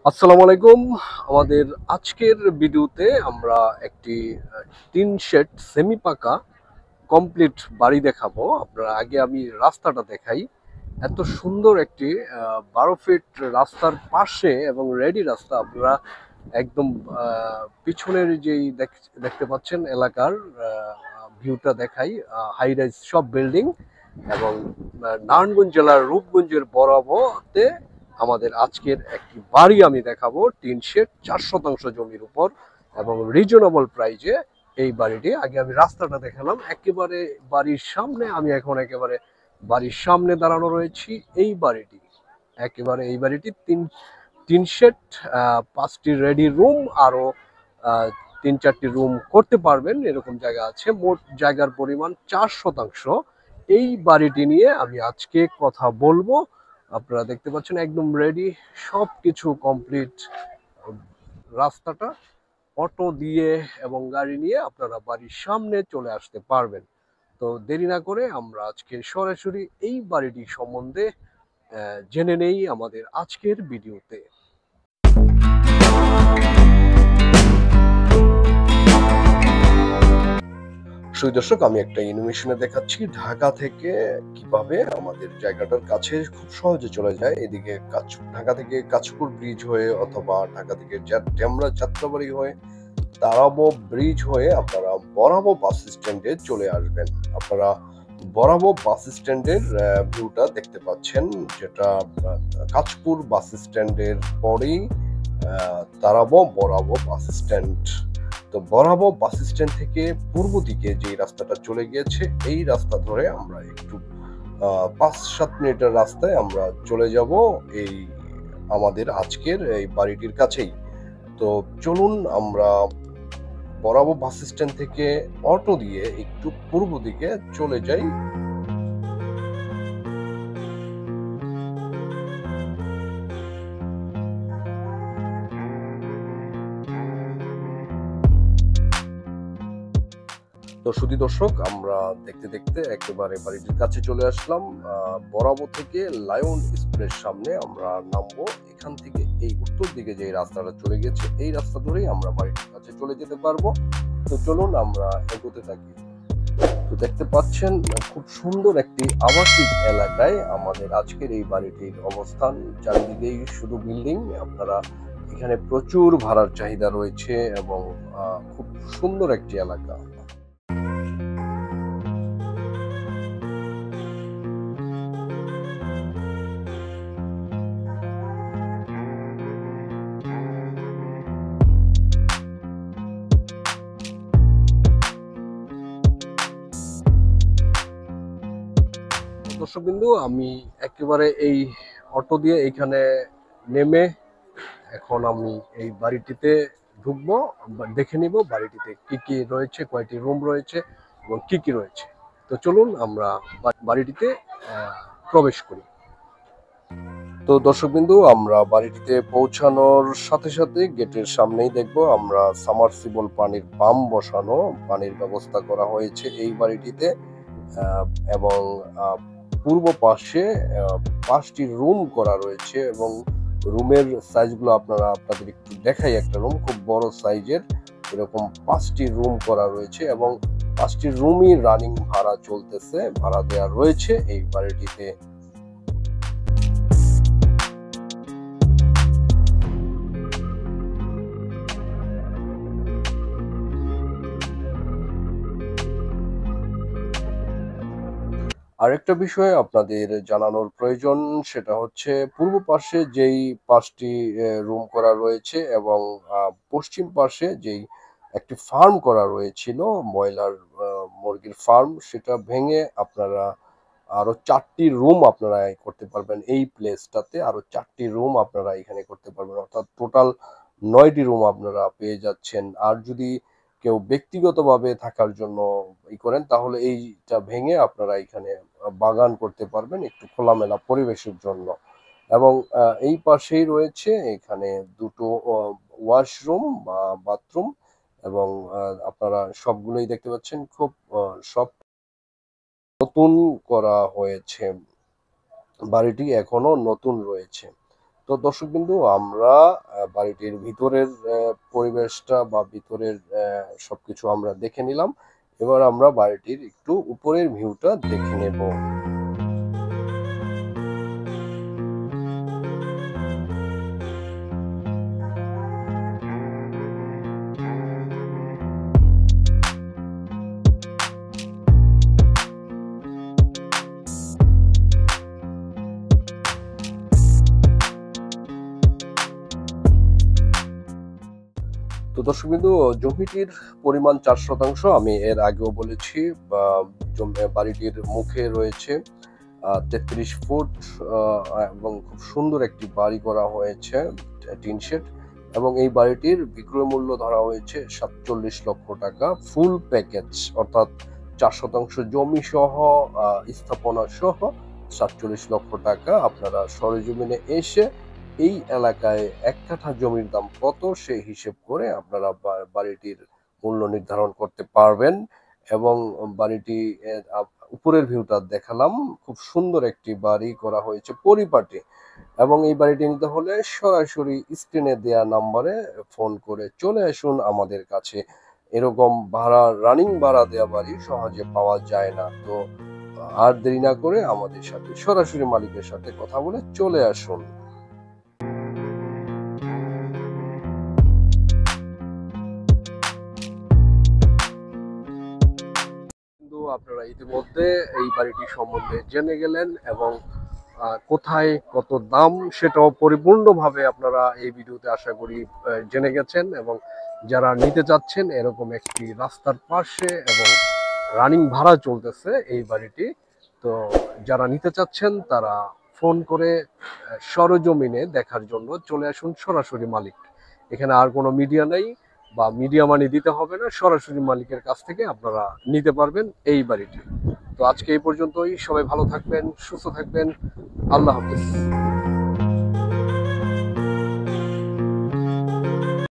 আসসালামু আলাইকুম। আমাদের আজকের ভিডিওতে আমরা একটি টিন শেড সেমি পাকা কমপ্লিট বাড়ি দেখাবো। আপনারা আগে আমি রাস্তাটা দেখাই। এত সুন্দর একটি 12 ফিট রাস্তার পাশে এবং রেডি রাস্তা। আপনারা একদম পিছনের যেই দেখতে পাচ্ছেন এলাকার ভিউটা দেখাই। হাই রাইজ সব বিল্ডিং এবং নারায়ণগঞ্জ জেলার রূপগঞ্জের বরাবরতে আমাদের আজকের একটি বাড়ি আমি দেখাবো। টিন শেড 4 শতাংশ জমির উপর এবং রিজনেবল প্রাইজে এই বাড়িটি। আগে আমি রাস্তাটা দেখালাম। একেবারে বাড়ির সামনে, আমি এখন একেবারে বাড়ির সামনে দাঁড়ানো রয়েছি। এই বাড়িটি একেবারে এই বাড়িটি তিন শেড, 5টি রেডি রুম, আরো 3-4টি রুম করতে পারবেন এরকম জায়গা আছে। মোট জায়গার পরিমাণ 4 শতাংশ। এই বাড়িটি নিয়ে আমি আজকে কথা বলবো। আপনারা দেখতে পাচ্ছেন একদম রেডি, সবকিছু কমপ্লিট। রাস্তাটা অটো দিয়ে এবং গাড়ি নিয়ে আপনারা বাড়ির সামনে চলে আসতে পারবেন। তো দেরি না করে আমরা আজকে সরাসরি এই বাড়িটি সম্বন্ধে জেনে নেই আমাদের আজকের ভিডিওতে। দর্শক, আমি একটা অ্যানিমেশনে দেখাচ্ছি ঢাকা থেকে কিভাবে আমাদের জায়গাটার কাছে খুব সহজে চলে যায়। এদিকে ঢাকা থেকে কাঁচপুর ব্রিজ হয়ে অথবা ঢাকা থেকে ডেমরা যাত্রাবাড়ি হয়ে তারাবো ব্রিজ হয়ে আপনারা বরাবর বাস স্ট্যান্ডে চলে আসবেন। আপনারা বরাবর বাস স্ট্যান্ডের ভিউটা দেখতে পাচ্ছেন, যেটা কাঁচপুর বাস স্ট্যান্ডের পরেই তারাবো বরাবর বাস স্ট্যান্ড। তো বরাবর বাস স্ট্যান্ড থেকে পূর্ব দিকে যে রাস্তাটা চলে গিয়েছে, এই রাস্তা ধরে আমরা একটু 5-7 মিনিটের রাস্তায় আমরা চলে যাব এই আমাদের আজকের এই বাড়িটির কাছেই। তো চলুন আমরা বরাবর বাস স্ট্যান্ড থেকে অটো দিয়ে একটু পূর্ব দিকে চলে যাই। তো শুধু দর্শক, আমরা দেখতে দেখতে একেবারে বাড়িটির কাছে চলে আসলাম। বরাবর থেকে লায়ন স্কুলের সামনে আমরা নামবো। এখান থেকে এই উত্তর দিকে যে রাস্তাটা চলে গেছে, এই রাস্তা ধরেই আমরা বাড়িটির কাছে চলে যেতে পারবো। তো চলুন আমরা এগোতে থাকি। তো দেখতে পাচ্ছেন খুব সুন্দর একটি আবাসিক এলাকায় আমাদের আজকের এই বাড়িটির অবস্থান। চারিদিকেই শুধু বিল্ডিং। আপনারা এখানে প্রচুর ভাড়ার চাহিদা রয়েছে এবং খুব সুন্দর একটি এলাকা। দর্শকবিন্দু, আমি একেবারে এই অটো দিয়ে এইখানে নেমে এখন আমি এই বাড়িটিতে ঢুকবো, দেখে নিব বাড়িটিতে কি কি রয়েছে, কয়টি রুম রয়েছে এবং কি কি রয়েছে। তো চলুন আমরা বাড়িটিতে প্রবেশ করি। তো দর্শকবিন্দু, আমরা বাড়িটিতে পৌঁছানোর সাথে সাথে গেটের সামনেই দেখবো আমরা সামারসিবল পানির পাম্প বসানো, পানির ব্যবস্থা করা হয়েছে এই বাড়িটিতে। এবং পূর্ব পাশে 5টি রুম করা রয়েছে এবং রুমের সাইজগুলো আপনাদের একটু দেখাই। একটা রুম খুব বড় সাইজের, এরকম 5টি রুম করা রয়েছে এবং 5টি রুমই রানিং ভাড়া চলতেছে, ভাড়া দেওয়া রয়েছে এই বাড়িটিতে। আরেকটা বিষয় আপনাদের জানানোর প্রয়োজন, সেটা হচ্ছে পূর্ব পাশে যেই 5টি রুম করা রয়েছে এবং পশ্চিম পাশে যেই একটি ফার্ম করা রয়েছিল, ব্রয়লার মুরগির ফার্ম, সেটা ভেঙে আপনারা আরো 4টি রুম আপনারা করতে পারবেন এই প্লেসটাতে। আরো 4টি রুম আপনারা এখানে করতে পারবেন, অর্থাৎ টোটাল 9টি রুম আপনারা পেয়ে যাচ্ছেন। আর যদি কেউ ব্যক্তিগতভাবে থাকার জন্য করেন, তাহলে এইটা ভেঙে আপনারা এখানে বাগান করতে পারবেন একটু খোলামেলা পরিবেশের জন্য। এবং এই পাশেই রয়েছে এখানে 2টো ওয়াশরুম বা বাথরুম এবং আপনারা সবগুলোই দেখতে পাচ্ছেন খুব সব নতুন করা হয়েছে। বাড়িটি এখনো নতুন রয়েছে। তো দর্শকবিন্দু, আমরা বাড়িটির ভিতরের পরিবেশটা বা ভিতরের সবকিছু আমরা দেখে নিলাম। এবার আমরা বাড়িটির একটু উপরের ভিউটা দেখে নেব। তো দর্শকবিন্দু, জমিটির পরিমাণ 4 শতাংশ। আমি এর আগেও বলেছি। বাড়িটির মুখে রয়েছে 33 ফুট এবং খুব সুন্দর একটি বাড়ি করা হয়েছে, টিন শেড। এবং এই বাড়িটির বিক্রয় মূল্য ধরা হয়েছে 47 লক্ষ টাকা, ফুল প্যাকেজ, অর্থাৎ 4 শতাংশ জমি সহ স্থাপনা সহ 47 লক্ষ টাকা। আপনারা সরেজমিনে এসে এই এলাকায় 1 কাঠা জমির দাম কত সেই হিসেব করে আপনারা বাড়িটির মূল্য নির্ধারণ করতে পারবেন। এবং বাড়িটি উপরের ভিউটা দেখালাম, খুব সুন্দর একটি বাড়ি করা হয়েছে পরিপাটি। এবং এই বাড়িটি নিতে হলে সরাসরি স্ক্রিনে দেয়া নাম্বারে ফোন করে চলে আসুন আমাদের কাছে। এরকম রানিং ভাড়া দেওয়া বাড়ি সহজে পাওয়া যায় না। তো আর দেরি না করে আমাদের সাথে সরাসরি মালিকের সাথে কথা বলে চলে আসুন। আপনারা ইতিমধ্যে এই বাড়িটি সম্বন্ধে জেনে গেলেন এবং কোথায় কত দাম সেটাও পরিপূর্ণভাবে আপনারা এই ভিডিওতে আশা করি জেনে গেছেন। এবং যারা নিতে চাচ্ছেন, এরকম একটি রাস্তার পাশে এবং রানিং ভাড়া চলতেছে এই বাড়িটি, তো যারা নিতে চাচ্ছেন তারা ফোন করে সরজমিনে দেখার জন্য চলে আসুন সরাসরি মালিক। এখানে আর কোনো মিডিয়া নেই বা মিডিয়া মানি দিতে হবে না, সরাসরি মালিকের কাছ থেকে আপনারা নিতে পারবেন এই বাড়িটি। তো আজকে এই পর্যন্তই। সবাই ভালো থাকবেন, সুস্থ থাকবেন। আল্লাহ হাফেজ।